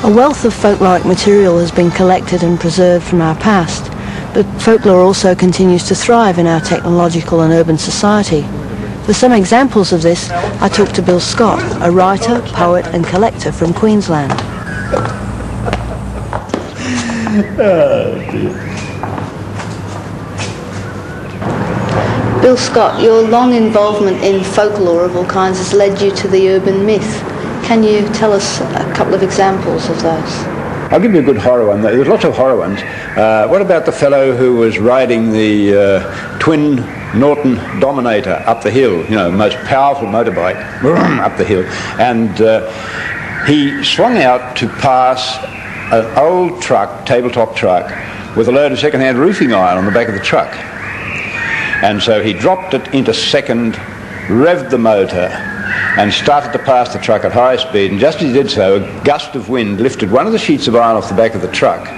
A wealth of folkloric material has been collected and preserved from our past, but folklore also continues to thrive in our technological and urban society. For some examples of this, I talked to Bill Scott, a writer, poet and collector from Queensland. Bill Scott, your long involvement in folklore of all kinds has led you to the urban myth. Can you tell us a couple of examples of those? I'll give you a good horror one. There's lots of horror ones. What about the fellow who was riding the twin Norton Dominator up the hill, you know, most powerful motorbike, up the hill, and he swung out to pass an old truck, tabletop truck, with a load of second-hand roofing iron on the back of the truck. And so he dropped it into second, revved the motor, and started to pass the truck at high speed, and just as he did so, a gust of wind lifted one of the sheets of iron off the back of the truck,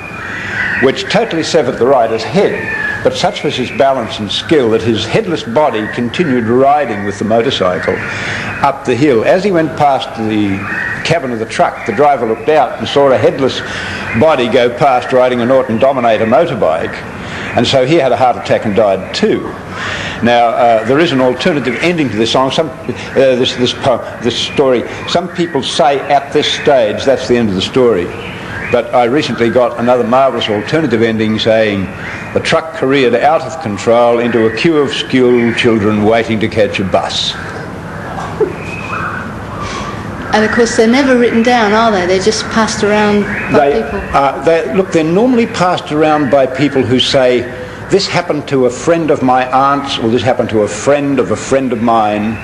which totally severed the rider's head, but such was his balance and skill that his headless body continued riding with the motorcycle up the hill. As he went past the cabin of the truck, the driver looked out and saw a headless body go past riding a Norton Dominator motorbike, and so he had a heart attack and died too. Now, there is an alternative ending to this song, this story. Some people say at this stage that's the end of the story. But I recently got another marvellous alternative ending saying, the truck careered out of control into a queue of school children waiting to catch a bus. And of course they're never written down, are they? They're just passed around by people? Look, they're normally passed around by people who say, this happened to a friend of my aunt's, or this happened to a friend of mine,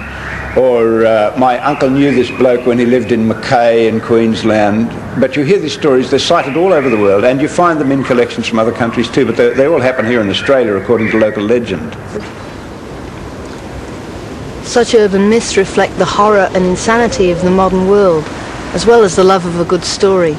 or my uncle knew this bloke when he lived in Mackay in Queensland. But you hear these stories, they're cited all over the world, and you find them in collections from other countries too, but they all happen here in Australia according to local legend. Such urban myths reflect the horror and insanity of the modern world, as well as the love of a good story.